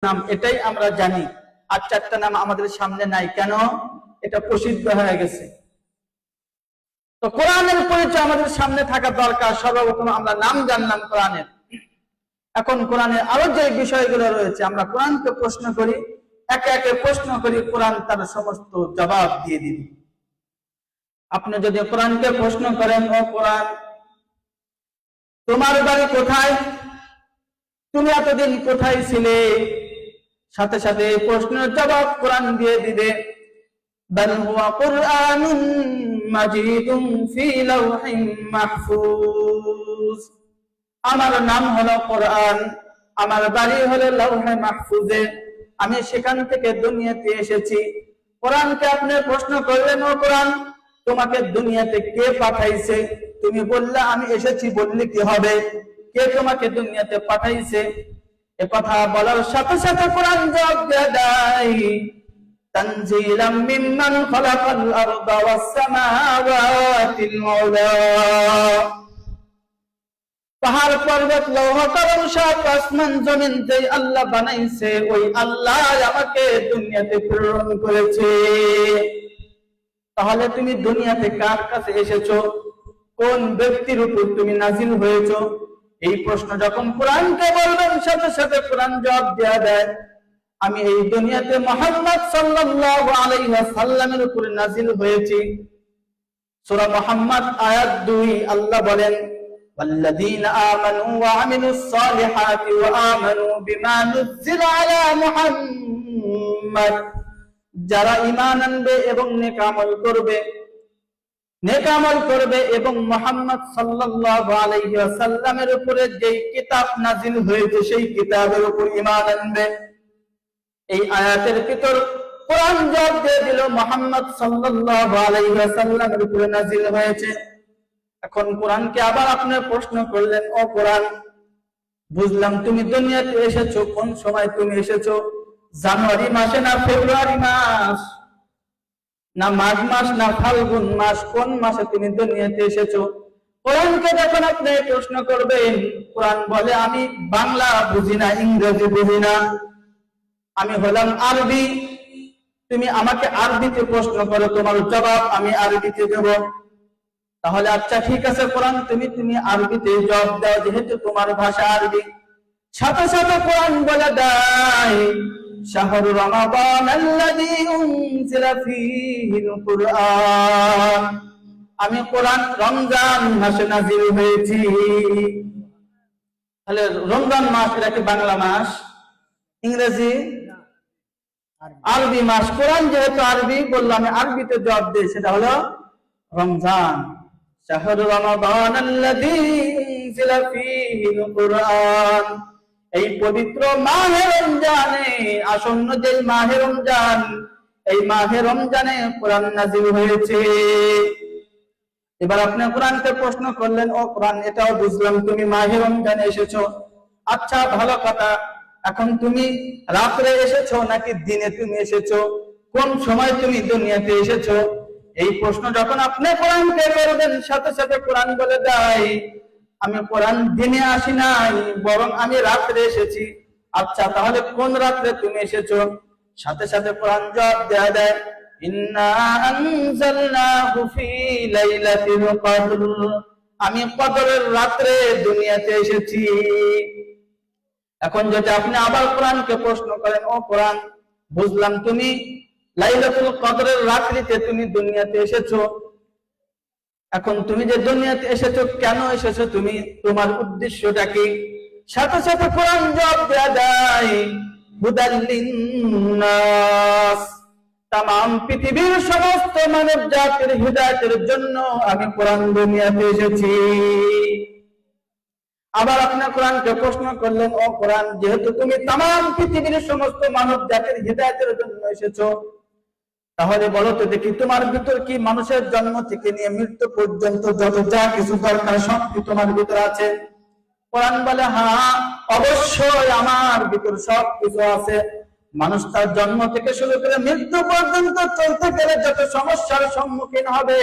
নাম এটাই আমরা জানি, আর চারটা নাম আমাদের সামনে নাই কেন? এটা প্রসিদ্ধ হয়ে গেছে। তো কোরআনের পরিচয় আমাদের সামনে থাকা দরকার। সর্বপ্রথম আমরা নাম জানলাম কোরআনের। এখন কোরআনের আরো যে বিষয়গুলো রয়েছে, আমরা কোরআনকে প্রশ্ন করি, একে একে প্রশ্ন করি, কোরআন তার সমস্ত জবাব দিয়ে দিবে। আপনি যদি কোরআনকে প্রশ্ন করেন, ও কোরআন, তোমার বাড়ি কোথায়? তুমি এতদিন কোথায় ছিলে? সাথে সাথে এই প্রশ্নের জবাব কোরআন দিয়ে দিবে। বাল হুয়া কুরআনুন মাজিদুন ফি লাওহিম মাহফুজ। আমার নাম হলো কোরআন, আমার বাড়ি হলো লাওহে মাহফুজে, আমি সেখান থেকে দুনিয়াতে এসেছি। কোরআনকে আপনি প্রশ্ন করলেন, ও কোরআন, তোমাকে দুনিয়াতে কে পাঠাইছে? তুমি বললে আমি এসেছি, বললে কি হবে? কে তোমাকে দুনিয়াতে পাঠাইছে? এ কথা বলার সাথে সাথে কোরআন জবাব দিয়ে দেয়, তানজিলাম মিম্মান খালাকাল আরদা ওয়াস সামাওয়াতিল উলা। পাহাড় পর্বত লৌহ কলম সাত আসমান জমিন যেই আল্লাহ বানাইছে, ওই আল্লাহ আমাকে দুনিয়াতে প্রেরণ করেছে। তাহলে তুমি দুনিয়াতে কার কাছে এসেছো? কোন ব্যক্তির উপর তুমি নাজিল হয়েছো? এই প্রশ্ন যখন কোরআনকে বলবেন, সাথে সাথে কোরআন জবাব দেয়া দেয়, আমি এই দুনিয়াতে মুহাম্মদ সাল্লাল্লাহু আলাইহি ওয়াসাল্লামের উপর নাজিল হয়েছি। সূরা মুহাম্মদ আয়াত 2 আল্লাহ বলেন, ওয়াল্লাযীনা আমানু ওয়া আমিলুস সালিহাতি ওয়া আমানু বিমা নুযিলা আলা মুহাম্মদ। যারা ঈমান আনবে এবং নেক আমল করবে এবং মুহাম্মদ সাল্লাল্লাহু আলাইহি ওয়াসাল্লামের উপরে যেই কিতাব নাজিল হয়েছে সেই কিতাবের উপর ঈমান আনবে। এই আয়াতের ভিতর কোরআন জবাব দিয়ে দিল, মুহাম্মদ সাল্লাল্লাহু আলাইহি ওয়াসাল্লামের উপরে নাজিল হয়েছে। এখন কোরআনকে আবার আপনি প্রশ্ন করলেন, ও কোরআন, বুঝলাম তুমি দুনিয়াতে এসেছো, কোন সময় তুমি এসেছো? জানুয়ারি মাসে, না ফেব্রুয়ারি মাস, না মাঘ মাস, না ফাল্গুন মাস, কোন মাসে তুমি দুনিয়াতে এসেছো? কোরআনকে যখন আপনি প্রশ্ন করবেন, কোরআন বলে, আমি বাংলা বুঝি না, ইংরেজি বুঝি না, আমি হলাম আরবি। তুমি আমাকে আরবিতে প্রশ্ন করো, তোমার জবাব আমি আরবিতে দেব। তাহলে আচ্ছা ঠিক আছে কোরআন, তুমি আরবিতে জবাব দাও, যেহেতু তোমার ভাষা আরবি। সাথে সাথে কোরআন বলে দেয়, শাহরু রমাদান আল্লাযী উনজিলা ফীহিল কুরআন। আমি কোরআন রমজান মাসে নাযিল হয়েছি। তাহলে রমজান মাস এটা কি বাংলা মাস, ইংরেজি, আরবি মাস? কোরআন যেহেতু আরবি, বললাম আমি আরবিতে জবাব দিই, সেটা হলো রমজান। শাহরু রমাদান আল্লাযী উনজিলা ফীহিল কুরআন। এই পবিত্র মাহে রমজানে, আসন্ন যে মাহে রমজান, এই মাহে রমজানে কোরআন নাযিল হয়েছে। এবার আপনি কোরআনকে প্রশ্ন করলেন, ও কোরআন, এটাও বুঝলাম তুমি মাহে রমজানে এসেছো। আচ্ছা ভালো কথা, এখন তুমি রাত্রে এসেছো নাকি দিনে তুমি এসেছো? কোন সময় তুমি দুনিয়াতে এসেছো? এই প্রশ্ন যখন আপনি কোরআনকে করবেন, সাথে সাথে কোরআন বলে দেয়, আমি কোরআন দিনে আসি নাই, বরং আমি রাত্রে এসেছি। আচ্ছা তাহলে কোন রাত্রে তুমি এসেছো? সাথে সাথে কোরআন জবাব দেয়া দেয়, ইন্না আনজালনাহু ফি লাইলাতিল কদর। আমি কদরের রাত্রে দুনিয়াতে এসেছি। এখন যদি আপনি আবার কোরআনকে প্রশ্ন করেন, ও কোরআন, বুঝলাম তুমি লাইলাতুল কদরের রাত্রিতে তুমি দুনিয়াতে এসেছো। এখন তুমি যে দুনিয়াতে এসেছো, কেন এসেছো তুমি? তোমার উদ্দেশ্যটা কি? সাথে সাথে কোরআন জবাব দেয়া যায়, হুদাল লিন্নাস। তামাম পৃথিবীর সমস্ত মানব জাতির হিদায়াতের জন্য আমি কোরআন দুনিয়াতে এসেছি। আবার আপনি কোরআনকে প্রশ্ন করলেন, ও কোরআন, যেহেতু তুমি তামাম পৃথিবীর সমস্ত মানব জাতির হিদায়াতের জন্য এসেছো, তাহলে বলো তো দেখি, তোমার ভিতর কি মানুষের জন্ম থেকে নিয়ে মৃত্যু পর্যন্ত যত যা কিছু দরকার সব কি তোমার ভিতর আছে? কোরআন বলে, হ্যাঁ অবশ্যই আমার ভিতর সব কিছু আছে। মানুষ তার জন্ম থেকে শুরু করে মৃত্যু পর্যন্ত চলতে গেলে যত সমস্যার সম্মুখীন হবে,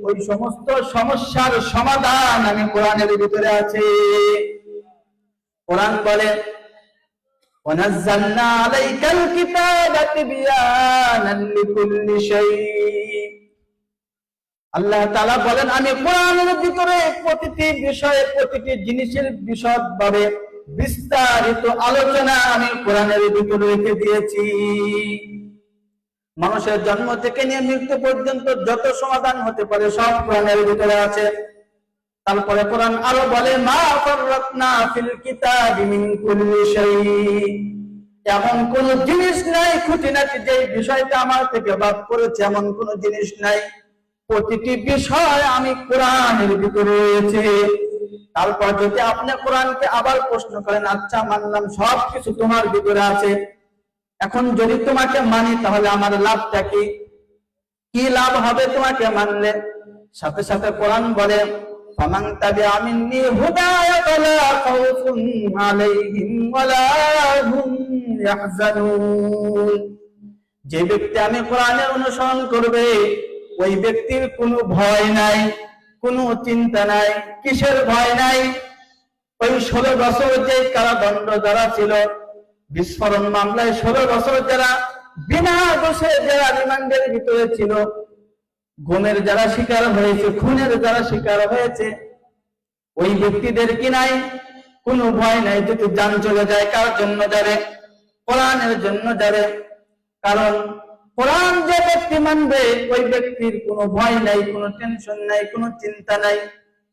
ওই সমস্ত সমস্যার সমাধান আমি কোরআনের ভিতরে আছে। কোরআন বলে, ওয়ানাজ্জালনা আলাইকাল কিতাবা তিবয়ানান লিকুল্লি শাই। আল্লাহ তাআলা বলেন আমি কোরআনের ভিতরে প্রতিটি বিষয়ে প্রতিটি জিনিসের বিশদভাবে বিস্তারিত আলোচনা আমি কোরআনের ভিতরে রেখে দিয়েছি। মানুষের জন্ম থেকে নিয়ে মৃত্যু পর্যন্ত যত সমাধান হতে পারে সব কোরআনের ভিতরে আছে। তারপরে কোরআন আরো বলে মা ফাররাতনা ফিল কিতাবি মিন কুল্লি শাই, এমন কোন জিনিস নাই খুঁটিনাটি যে বিষয়টা আমার থেকে বাদ করেছে এমন কোন জিনিস নাই, প্রতিটি বিষয় আমি কোরআনের ভিতরে রয়েছে। তারপর যদি আপনি কোরআনকে আবার প্রশ্ন করেন আচ্ছা মানলাম সবকিছু তোমার ভিতরে আছে, এখন যদি তোমাকে মানি তাহলে আমার লাভটা কি? কি লাভ হবে তোমাকে মানলে? সাথে সাথে কোরআন বলে ফামান তাবিআ মিন্নি হুদায়া ফালা খাউফুন আলাইহিম ওয়ালা হুম ইয়াহজানুন। যে ব্যক্তি আমি কোরআনের অনুসরণ করবে ওই ব্যক্তির কোনো ভয় নাই, কোনো চিন্তা নাই। কিসের ভয় নাই? ওই 16 বছর যে কারাদণ্ড যারা ছিল, বিস্ফোরণ মামলায় 16 বছর যারা বিনা দোষে যারা রিমান্ডের ভিতরে ছিল, গুমের যারা শিকার হয়েছে, খুনের যারা শিকার হয়েছে, ওই ব্যক্তিদের কি নাই? কোনো ভয় নাই। যদি জান চলে যায় কার জন্য যাবে? কোরআনের জন্য যাবে। কারণ কোরআন যে ব্যক্তি মানবে ওই ব্যক্তির কোনো ভয় নাই, কোনো টেনশন নাই, কোনো চিন্তা নাই।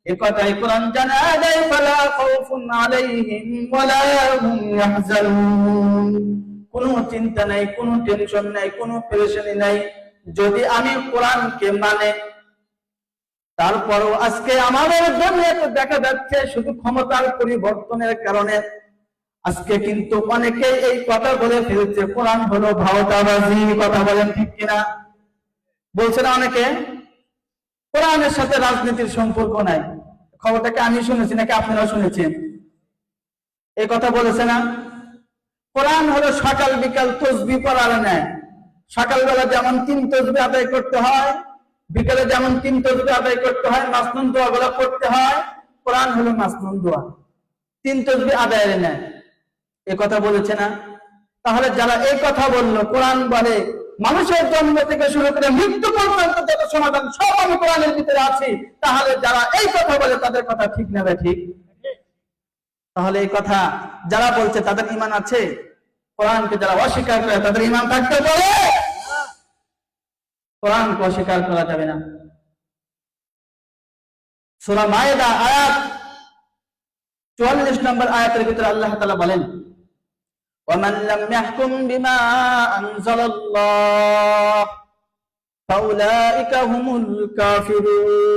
এ কথাই কোরআন জানা যায় ফালা খাউফুন আলাইহিম ওয়ালা হুম ইয়াহজানুন। কোনো চিন্তা নাই, কোনো টেনশন নাই, কোনো পেরেশানি নাই যদি আমি কোরআনকে মানে। তারপরও আজকে আমাদের দুনিয়াতে দেখা যাচ্ছে শুধু ক্ষমতার পরিবর্তনের কারণে আজকে কিন্তু অনেকে এই কথা বলে ফেলছে কোরআন হলো ভাওতাবাজি। কথা বলেন ঠিক কিনা? বলছে না অনেকে কোরআনের সাথে রাজনীতির সম্পর্ক নাই। খবরটাকে আমি শুনেছি নাকি আপনারা শুনেছেন? এই কথা বলেছে না? কোরআন হলো সকাল বিকাল তসবিহ পড়ার ন্যায়। সকালবেলা যেমন 3 তসবিহ আদায় করতে হয়, বিকালে যেমন 3 তসবিহ আদায় করতে হয়, মাসনুন দোয়াগুলো পড়তে হয়, কোরআন হলো মাসনুন দোয়া, 3 তসবিহ আদায়ের ন্যায়। এই কথা বলেছে না? তাহলে যারা এই কথা বললো, কোরআন বলে মানুষের জন্ম থেকে শুরু করে মৃত্যু পর্যন্ত যত সমাধান সব আমি কোরআনের ভিতরে আছি, তাহলে যারা এই কথা বলে তাদের কথা ঠিক না ঠিক? তাহলে এই কথা যারা বলছে তাদের ঈমান আছে? কোরআনকে যারা অস্বীকার করে তাদের ঈমান থাকতে পারে? কোরআনকে অস্বীকার করা যাবে না। সূরা মায়েদা আয়াত 44 নম্বর আয়াতের ভিতরে আল্লাহ তাআলা বলেন وَمَنْ لَمْ يَحْكُمْ بِمَا أَنزَلَ اللَّهُ فَأُولَئِكَ هُمُ الْكَافِرُونَ।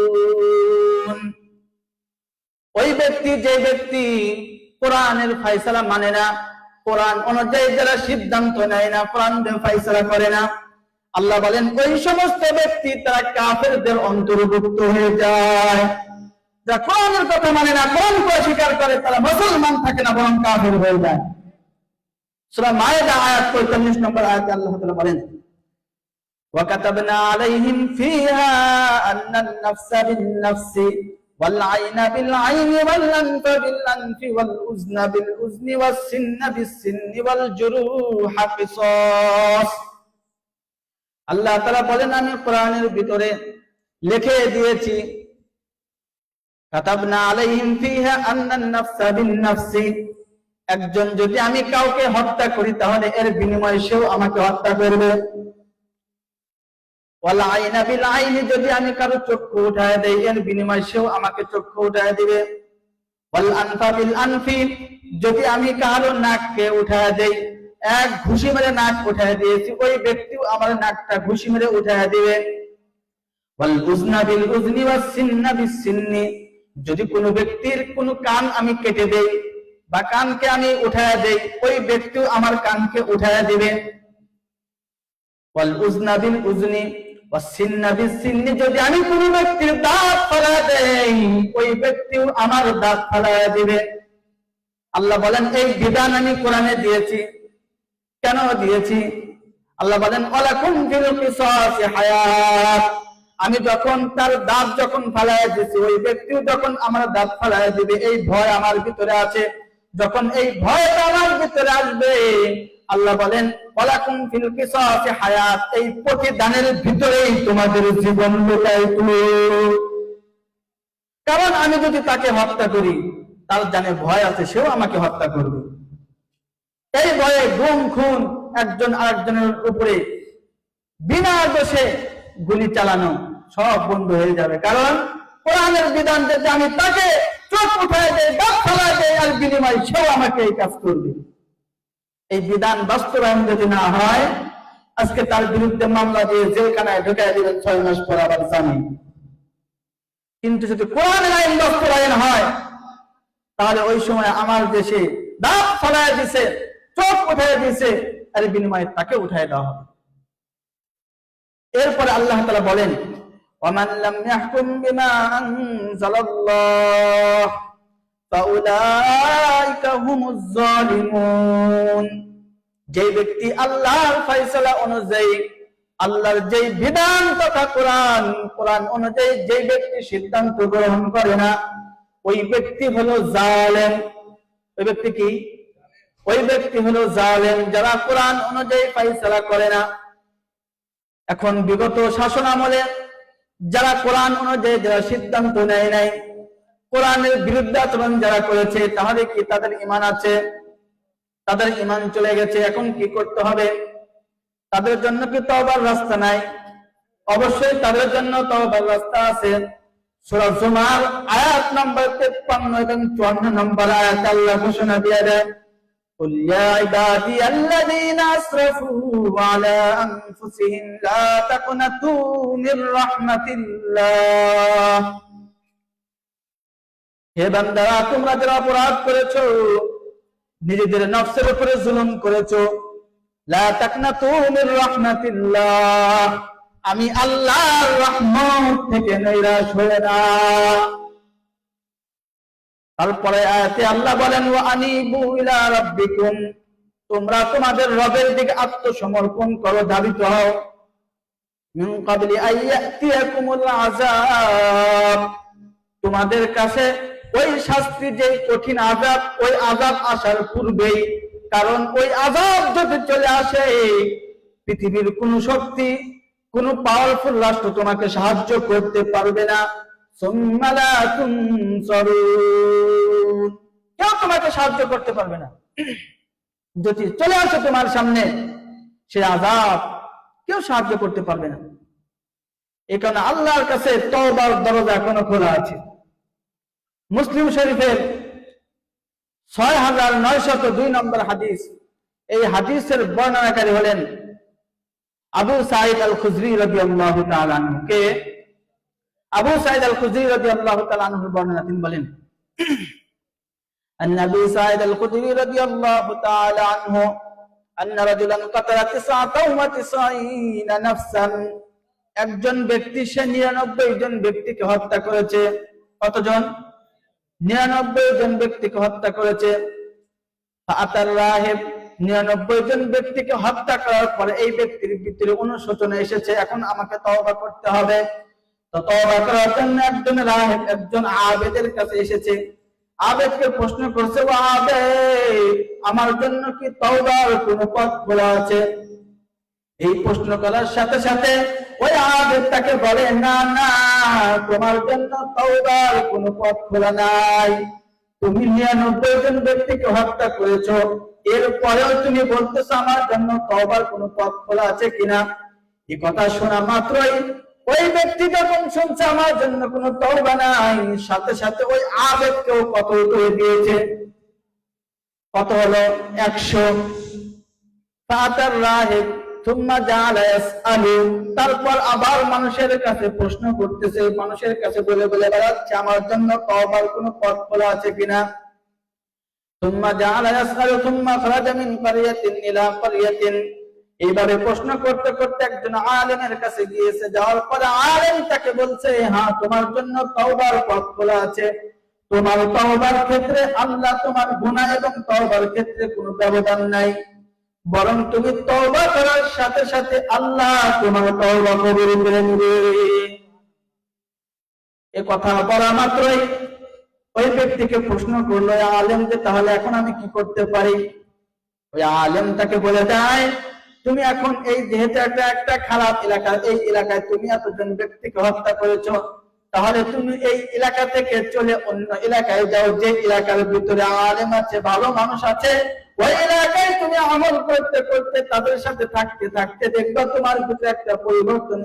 ওই ব্যক্তি যে ব্যক্তি কোরআনের ফয়সালা মানে না, কোরআন অনুযায়ী যারা সিদ্ধান্ত নেয় না, কোরআন দিয়ে ফয়সালা করে না, আল্লাহ বলেন ওই সমস্ত ব্যক্তি তারা কাফেরদের অন্তর্ভুক্ত হয়ে যায়। যারা কোরআনের কথা মানে না, কোরআনকে অস্বীকার করে, তারা মুসলমান থাকে না বরং কাফের হয়ে যায়। সূরা মায়েদা আয়াত 45 নম্বর আয়াতে আল্লাহ তাআলা বলেন ওয়া কাতাবনা আলাইহিম ফিহা আন্নান নাফসা বিন-নাফসি ওয়াল আইনা বিল-আইনি ওয়াল আনফা বিল-আনফি ওয়াল উযনা বিল-উযনি ওয়াস-সিন্না বিস-সিন্নি ওয়াল জুরুহা কিসাস। আল্লাহ তাআলা বলেন আমি কোরআনের ভিতরে লিখে দিয়েছি কাতাবনা আলাইহিম ফিহা আন্নান নাফসা বিন-নাফসি, একজন যদি আমি কাউকে হত্যা করি তাহলে এর বিনিময়ে সেও আমাকে হত্যা করবে। ওয়াল আইনা বিল আইনি, যদি আমি কারো চক্ষু উঠায় দেই এর বিনিময়ে সেও আমাকে চক্ষু উঠায় দিবে। ওয়াল আনফা বিল আনফি, যদি আমি কারো নাককে উঠায় দেই, এক ঘুষি মেরে নাক উঠায় দিয়েছি, ওই ব্যক্তিও আমার নাকটা ঘুষি মেরে উঠায় দিবে। ওয়াল উযনা বিল উযনি ওয়াস সিন্না বিস সিন্নি, যদি কোনো ব্যক্তির কোনো কান আমি কেটে দেই বা কানকে আমি উঠায় দেই, ওই ব্যক্তিও আমার কানকে উঠায় দিবে। ওয়াল উযনা বিল উযনি ওয়াস সিন্না বিস সিন্নি, যদি আমি কোনো ব্যক্তির দাঁত ফালায় দেই ওই ব্যক্তিও আমার দাঁত ফালায় দিবে। আল্লাহ বলেন এই বিধান আমি কোরআনে দিয়েছি। কেন দিয়েছি? আল্লাহ বলেন ওয়ালাকুম ফিল কিসাসি হায়াত, আমি যখন তার দাঁত যখন ফালায় দিয়েছি ওই ব্যক্তিও যখন আমার দাঁত ফালায় দিবে, এই ভয় আমার ভিতরে আছে। যখন এই ভয়টা আমার ভিতরে আসবে, আল্লাহ বলেন ওয়ালাকুম ফিল কিসাসি হায়াত, এই প্রতিদানের ভিতরেই তোমাদের জীবন লুকায় তুলো। কারণ আমি যদি তাকে হত্যা করি, তার জানে ভয় আছে সেও আমাকে হত্যা করবে। এই ভয়ে গুম খুন, একজন আরেকজনের উপরে বিনা দোষে গুলি চালানো সব বন্ধ হয়ে যাবে। কারণ কোরআনের বিধান যে আমি তাকে চোখ উঠায় দেয়, দাঁত ফেলায় দেয়, আর বিনিময় সেও আমাকে এই কাজ করবে। এই বিধান বাস্তবায়ন যদি না হয়, আজকে তার বিরুদ্ধে মামলা দিয়ে জেলখানায় ঢুকায় দিবেন 6 মাস পর আবার জামিন। কিন্তু যদি কোরআনের আইন বাস্তবায়ন হয়, তাহলে ওই সময় আমার দেশে দাঁত ফেলায় দিছে, চোখ উঠায় দিছে, আর বিনিময়ে তাকে উঠায় দেওয়া হবে। এরপরে আল্লাহ তাআলা বলেন ওয়ামান লাম ইয়াহকুম বিমা আনজালাল্লাহ ফাউলাইকা হুমুজ জালিমুন, যে ব্যক্তি আল্লাহর ফয়সালা অনুযায়ী, আল্লাহর যে বিধান তথা কোরআন অনুযায়ী যে ব্যক্তি সিদ্ধান্ত গ্রহণ করে না, ওই ব্যক্তি হলো জালেম। ওই ব্যক্তি কি? ওই ব্যক্তি হলো জালেম, যারা কোরআন অনুযায়ী ফয়সালা করে না। এখন বিগত শাসন আমলে যারা কোরআন অনুযায়ী যারা সিদ্ধান্ত নেয় নাই, কোরআনের বিরুদ্ধে আচরণ যারা করেছে, তাহলে কি তাদের ঈমান আছে? তাদের ঈমান চলে গেছে। এখন কি করতে হবে? তাদের জন্য কি তওবার রাস্তা নাই? অবশ্যই তাদের জন্য তওবার রাস্তা আছে। সূরা জুমার আয়াত নম্বর 53 এবং 54 নম্বর আয়াতে আল্লাহ ঘোষণা দিয়ে দেন قل يا عبادي الذين أسرفوا على أنفسهم لا تقنطوا من رحمة الله, হে বান্দারা, তোমরা যারা অপরাধ করেছো, নিজেদের নফসের উপরে জুলুম করেছো, লা তাকনাতু মির রাহমাতিল্লাহ, আমি আল্লাহর রহমত থেকে নিরাশ হয়ে না। তারপরে আয়াতে আল্লাহ বলেন ওয়া আনিবু ইলা রাব্বিকুম, তোমরা তোমাদের রবের দিকে আত্মসমর্পণ করো, ধাবিত হও। মিন ক্বাবলি আইয়াতিয়াকুমুল আযাব, তোমাদের কাছে ওই শাস্তি, যে কঠিন আযাব, ওই আযাব আসার পূর্বেই। কারণ ওই আযাব যদি চলে আসে, পৃথিবীর কোন শক্তি, কোন পাওয়ারফুল রাষ্ট্র তোমাকে সাহায্য করতে পারবে না। সুম্মা লা তুনসারুন, কেউ তোমাকে সাহায্য করতে পারবে না। যদি চলে আসে তোমার সামনে সে আযাব, কেউ সাহায্য করতে পারবে না। এই কারণে আল্লাহর কাছে তওবার দরজা এখনো খোলা আছে। মুসলিম শরীফের 6902 নম্বর হাদিস, এই হাদিসের বর্ণনাকারী হলেন আবু সাঈদ আল খুদরি রাদিয়াল্লাহু তাআলা আনহু। কে? আবু সাঈদ আল খুদরি রাদিয়াল্লাহু তাআলা আনহু বর্ণনা, তিনি বলেন النبي سعيد الخدري رضي الله تعالى عنه أن رجلا قتل 99 نفسا, একজন ব্যক্তি সে 99 জন ব্যক্তিকে হত্যা করেছে। কতজন? 99 জন ব্যক্তিকে হত্যা করেছে। ফাআতার রাহিব, 99 জন ব্যক্তিকে হত্যা করার পরে এই ব্যক্তির ভিতরে অনুশোচনা এসেছে, এখন আমাকে তওবা করতে হবে। তো তওবা করার জন্য একজন রাহিব, একজন আবেদের কাছে এসেছে। আবেদকে প্রশ্ন করছে, ও আবেদ, আমার জন্য কি তওবার কোনো পথ খোলা আছে? এই প্রশ্ন করার সাথে সাথে ওই আবেদ তাকে বলে, না না, তোমার জন্য তওবার কোনো পথ খোলা নাই। তুমি 99 জন ব্যক্তিকে হত্যা করেছো, এরপরেও তুমি বলতেছো আমার জন্য তওবার কোনো পথ খোলা আছে কিনা। এই কথা শোনা মাত্রই ওই ব্যক্তি যখন শুনছে আমার জন্য কোনো তওবা নাই, সাথে সাথে ওই আবেদকেও কতল করে দিয়েছে। কত হলো? 100। ফাতার রাহিব থুম্মা জাআলা ইয়াসআলু, তারপর আবার মানুষের কাছে প্রশ্ন করতেছে, মানুষের কাছে বলে বলে বেড়াচ্ছে আমার জন্য তওবার কোনো পথ খোলা আছে কিনা। থুম্মা জাআলা ইয়াসআলু থুম্মা খারাজা মিন ক্বরিয়াতিন ইলা ক্বরিয়াতিন, এইভাবে প্রশ্ন করতে করতে একজন আলেমের কাছে গিয়েছে। যাওয়ার পরে আলেম তাকে বলছে, হ্যাঁ, তোমার জন্য তওবার পথ খোলা আছে। তোমার তওবার ক্ষেত্রে আল্লাহ তোমার গুনাহ এবং তওবার ক্ষেত্রে কোনো ব্যবধান নাই, বরং তুমি তওবা করার সাথে সাথে আল্লাহ তোমার তওবা কবুল করে নেবে। এই কথা বলা মাত্রই ওই ব্যক্তিকে প্রশ্ন করলো আলেম যে তাহলে এখন আমি কি করতে পারি? ওই আলেম তাকে বলে দেয় তুমি এখন এই যেহেতু একটা খারাপ এলাকা, এই এলাকায় তুমি এতজন ব্যক্তিকে হত্যা করেছো, তাহলে তুমি এই এলাকা থেকে চলে অন্য এলাকায় যাও, যে এলাকার ভিতরে আলেম আছে, ভালো মানুষ আছে, ওই এলাকায় তুমি আমল করতে করতে তাদের সাথে থাকতে থাকতে দেখবা তোমার ভিতরে একটা পরিবর্তন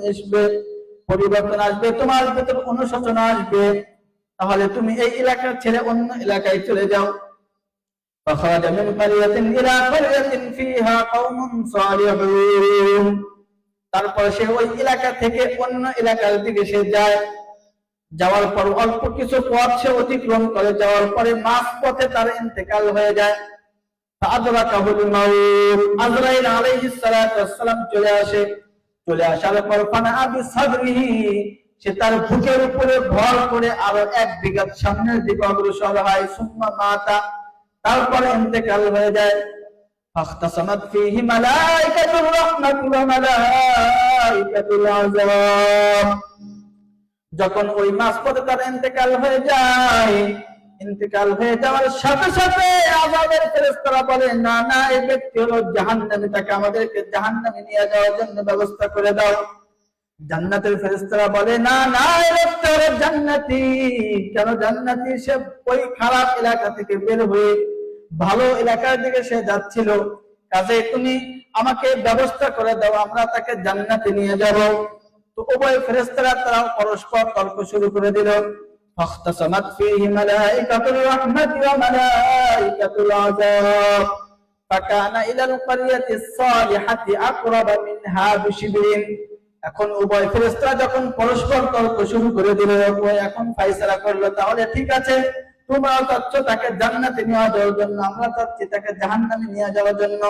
আসবে, তোমার ভিতরে অনুশোচনা আসবে, তাহলে তুমি এই এলাকা ছেড়ে অন্য এলাকায় চলে যাও। فخرج من قرية إلى قرية فيها قوم صالحون। তারপর সে ওই এলাকা থেকে অন্য এলাকার দিকে সে যায়, যাওয়ার পর অল্প কিছু পথ সে অতিক্রম করে, যাওয়ার পরে মাঝ পথে তার ইন্তেকাল হয়ে যায়। ফাআদরাকাহুল মাউত, আজরাইল আলাইহিস সালাতু ওয়াস সালাম চলে আসার পর ফানা আবি সাদরিহি, সে তার বুকের উপরে ভর করে আরো এক বিঘত সামনের দিকে অগ্রসর হয়। সুম্মা মাতা, তারপরে ইন্তেকাল হয়ে যায়। ফাখতাসামাত ফীহি মালাইকাতুর রাহমাত ওয়া মালাইকাতুল আযাব। যখন ওই মাঝপথে তার ইন্তেকাল হয়ে যায়, ইন্তেকাল হয়ে যাওয়ার সাথে সাথে আযাবের ফেরেশতারা বলে না না, এই ব্যক্তি হলো জাহান্নামী, তাকে আমাদেরকে জাহান্নামে নিয়ে যাওয়ার জন্য ব্যবস্থা করে দাও। জান্নাতের ফেরেশতারা বলে না না, এই ব্যক্তি হলো জান্নাতি। কেন জান্নাতি? সে ওই খারাপ এলাকা থেকে বের হয়ে ভালো এলাকার দিকে সে যাচ্ছিল, কাজে তুমি আমাকে ব্যবস্থা করে দাও, আমরা তাকে জান্নাতে নিয়ে যাব। তো উভয় ফেরেশতারা তারা পরস্পর তর্ক শুরু করে দিল। ফাখতাসামাত ফীহি মালাইকাতুর রাহমাতি ওয়া মালাইকাতুল আযাব ফাকানা ইলাল ক্বরিয়াতিস সালিহাতি আকরাবা মিনহা বিশিবরিন। এখন উভয় ফেরেশতারা যখন পরস্পর তর্ক শুরু করে দিল, এখন ফয়সালা করলো তাহলে ঠিক আছে, তোমরা চাচ্ছ তাকে জান্নাতে নিয়ে যাওয়ার জন্য, আমরা চাচ্ছি তাকে জাহান্নামে নিয়ে যাওয়ার জন্য,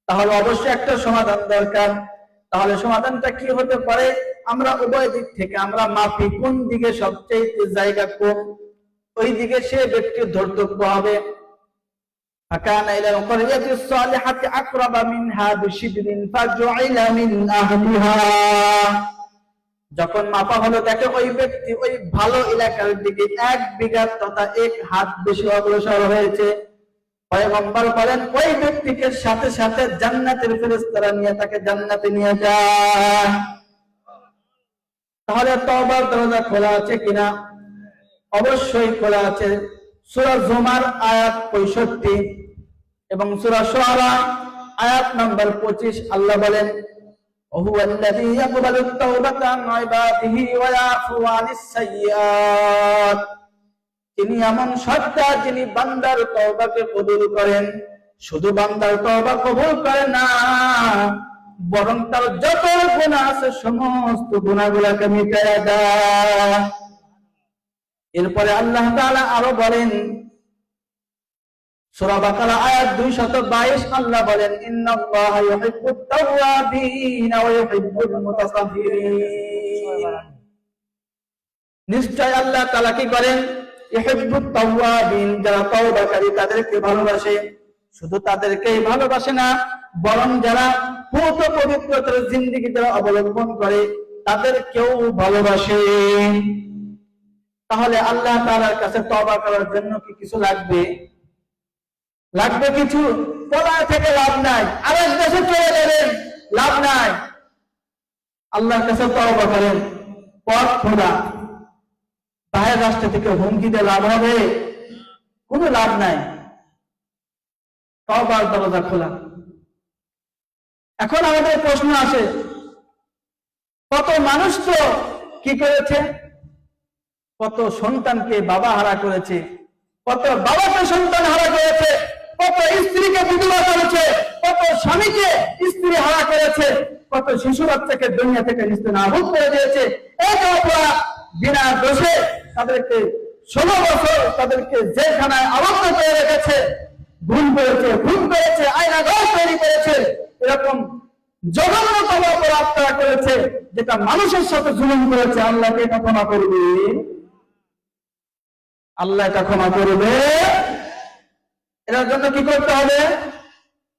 তাহলে অবশ্যই একটা সমাধান দরকার। তাহলে সমাধানটা কি হতে পারে? আমরা উভয় দিক থেকে আমরা মাপি, কোন দিকে সবচেয়ে জায়গা কম, ওই দিকে সে ব্যক্তির ধর্তব্য হবে। ফাকানা ইলাল ক্বরিয়াতিস সালিহাতি আকরাবা মিনহা বিশিবরিন ফাজুইলা মিন আহলিহা। যখন মাপা হলো, দেখে ওই ব্যক্তি ওই ভালো এলাকার দিকে এক বিঘা তথা এক হাত বেশি অগ্রসর হয়েছে। পয়গম্বর বলেন ওই ব্যক্তিকে সাথে সাথে জান্নাতের ফেরেশতারা নিয়ে তাকে জান্নাতে নিয়ে যায়। তাহলে তওবার দরজা খোলা আছে কিনা? অবশ্যই খোলা আছে। সূরা জুমার আয়াত 65 এবং সূরা শুআরা আয়াত নম্বর 25 আল্লাহ বলেন وهو الذي يقبل التوبة عن عباده ويعفو عن السيئات। তিনি এমন সত্তা যিনি বান্দার তওবাকে কবুল করেন, শুধু বান্দার তওবা কবুল করেন না, বরং তার যত গুনাহ আছে সমস্ত গুনাহগুলোকে মিটায়া দেয়। এরপরে আল্লাহ তাআলা আরো বলেন সূরা বাকারা আয়াত 222 আল্লাহ বলেন ইন্নাল্লাহা ইউহিব্বুত তাওয়াবিন ওয়া ইউহিব্বুল মুতাতাহহিরিন। নিশ্চয় আল্লাহ তাআলা কি করেন? ইউহিব্বুত তাওয়াবিন, যারা তওবাকারী তাদেরকে ভালোবাসে। শুধু তাদেরকেই ভালোবাসে না, বরং যারা পূত পবিত্রতার জিন্দেগি যারা অবলম্বন করে তাদেরকেও ভালোবাসে। তাহলে আল্লাহ তাআলার কাছে তওবা করার জন্য কি কিছু লাগবে? লাগবে কিছু। পলায় থেকে লাভ নাই, আরেক দেশে চলে যাবেন, লাভ নাই। আল্লাহর কাছে তওবা করেন, পথ খোলা। বাহির রাষ্ট্র থেকে হুমকি দিয়ে লাভ হবে? কোনো লাভ নাই। তওবার দরজা খোলা। এখন আমাদের প্রশ্ন আসে, কত মানুষ তো কি করেছে? কত সন্তানকে বাবা হারা করেছে, কত বাবাকে সন্তান হারা করেছে, কত স্ত্রীকে বিধবা করেছে, কত স্বামীকে স্ত্রী হারা করেছে, কত শিশু বাচ্চাকে দুনিয়া থেকে নিস্তেনাবুদ করে দিয়েছে। এক অপরাধ বিনা দোষে তাদেরকে 16 বছর তাদেরকে জেলখানায় আবদ্ধ করে রেখেছে, খুন করেছে, আয়নাঘর তৈরি করেছে। এরকম জঘন্যতম অপরাধ তারা করেছে, যেটা মানুষের সাথে জুলুম করেছে। আল্লাহকে এটা ক্ষমা করবে? আল্লাহ এটা ক্ষমা করবে? এটার জন্য কি করতে হবে?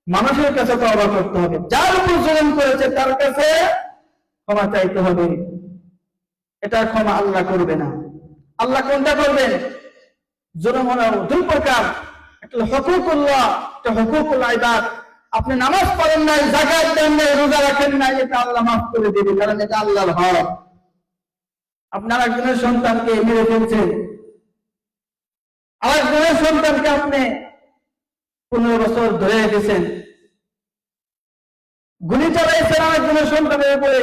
মানুষের কাছে তওবা করতে হবে। যার উপর জুলুম করেছে তার কাছে ক্ষমা চাইতে হবে। এটা ক্ষমা আল্লাহ করবে না। আল্লাহ কোনটা করবেন? জুলুম হলো দুই প্রকার, একটা হুকুকুল্লাহ, একটা হুকুকুল ইবাদ। আপনি নামাজ পড়েন নাই, যাকাত দেন নাই, রোজা রাখেন নাই, এটা আল্লাহ মাফ করে দেবে, কারণ এটা আল্লাহর হক। আপনার একজনের সন্তানকে মেরে ফেলছেন, আরেকজনের সন্তানকে আপনি 15 বছর ধরে রেখেছেন, গুলি চালাইছেন আরেকজনের সন্তানের উপরে,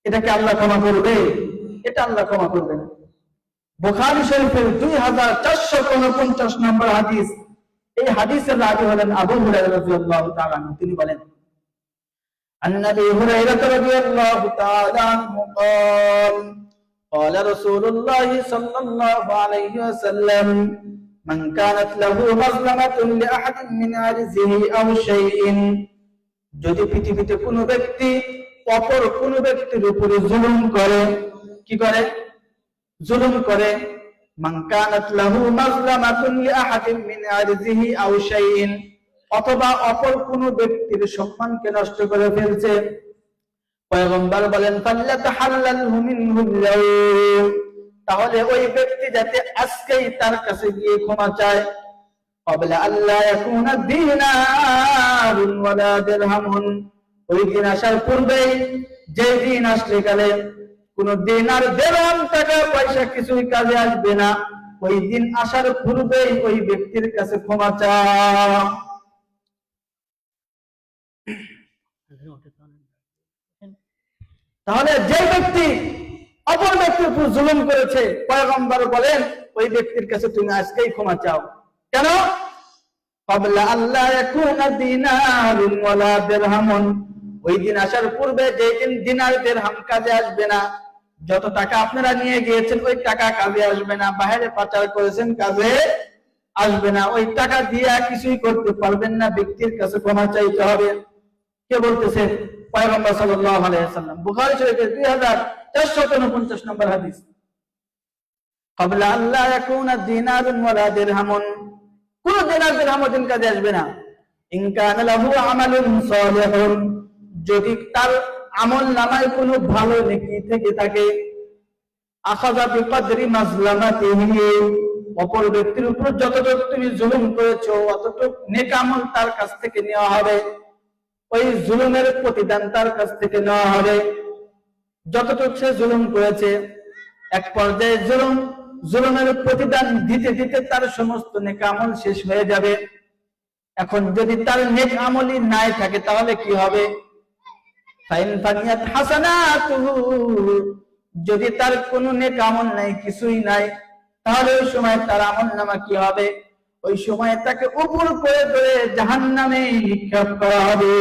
এটাকে আল্লাহ ক্ষমা করবে? এটা আল্লাহ ক্ষমা করবে না। বুখারী শরীফের 2449 নম্বর হাদিস, এই হাদিসের রাবী হলেন আবু হুরায়রা রাদিয়াল্লাহু তাআলা আনহু। তিনি বলেন, عن أبي هريرة رضي الله تعالى عنه قال قال رسول الله صلى الله عليه وسلم من كانت له مظلمة لأحد من عرضه أو شيء, যদি পৃথিবীতে কোনো ব্যক্তি অপর কোনো ব্যক্তির উপরে জুলুম করে, কি করে? জুলুম করে। মান কানাত লাহু মাজলামাতুন লিআহাদিন মিন আরজিহি আও শাইইন, অথবা অপর কোনো ব্যক্তির সম্মানকে নষ্ট করে ফেলছে, পয়গম্বর বলেন ফাল্লাতাহাল্লালহু মিনহু আল-ইয়াওম, তাহলে ওই ব্যক্তি যাতে আজকেই তার কাছে গিয়ে ক্ষমা চায়। ক্বাবলা আল্লা ইয়াকুনা দিনারুন ওয়ালা দিরহামুন, ওই দিন আসার পূর্বেই, যে দিন আসলে কালে কোন দিনার দিরহাম টাকা পয়সা কিছুই কাজে আসবে না, ওই দিন আসার পূর্বেই ওই ব্যক্তির কাছে ক্ষমা চাও। তাহলে যে ব্যক্তি অপর ব্যক্তির উপর জুলুম করেছে, পয়গম্বর বলেন ওই ব্যক্তির কাছে তুমি আজকেই ক্ষমা চাও। কেন? ক্বাবলা আল্লা ইয়াকুনা দিনারুন ওয়ালা দিরহামুন, ওই দিন আসার পূর্বে, যেই দিন দিনার দিরহাম কাজে আসবে না, যত টাকা আপনারা নিয়ে গিয়েছেন ওই টাকা কাজে আসবে না, বাইরে পাচার করেছেন কাজে আসবে না, ওই টাকা দিয়ে কিছুই করতে পারবেন না, ব্যক্তির কাছে ক্ষমা চাইতে হবে। কে বলতেছে? পয়গম্বর সাল্লাল্লাহু আলাইহি ওয়াসাল্লাম। বুখারী শরীফের 2449 নম্বর হাদিস, ক্বাবলা আল্লা ইয়াকুনা দিনারুন ওয়ালা দিরহামুন, কোন দিনার দিরহাম দিন কাজে আসবে না। ইন কানা লাহু আমালুন সালিহুন, যদি তার আমল নামায় কোনো ভালো নেকি থেকে থাকে, আখাযা বিকদরি মাজলামাতিহি, অপর ব্যক্তির উপর যতটুকু তুমি জুলুম করেছো অতটুকু নেক আমল তার কাছ থেকে নেওয়া হবে, ওই জুলুমের প্রতিদান তার কাছ থেকে নেওয়া হবে। যতটুকু সে জুলুম করেছে, এক পর্যায়ে জুলুমের প্রতিদান দিতে দিতে তার সমস্ত নেক আমল শেষ হয়ে যাবে। এখন যদি তার নেক আমলই নাই থাকে তাহলে কি হবে? ফাইন ফানিয়াত হাসানাতুহু, যদি তার কোনো নেক আমল নাই, কিছুই নাই, তাহলে ওই সময় তার আমলনামা কি হবে? ওই সময় তাকে উপর করে ধরে জাহান্নামে নিক্ষেপ করা হবে।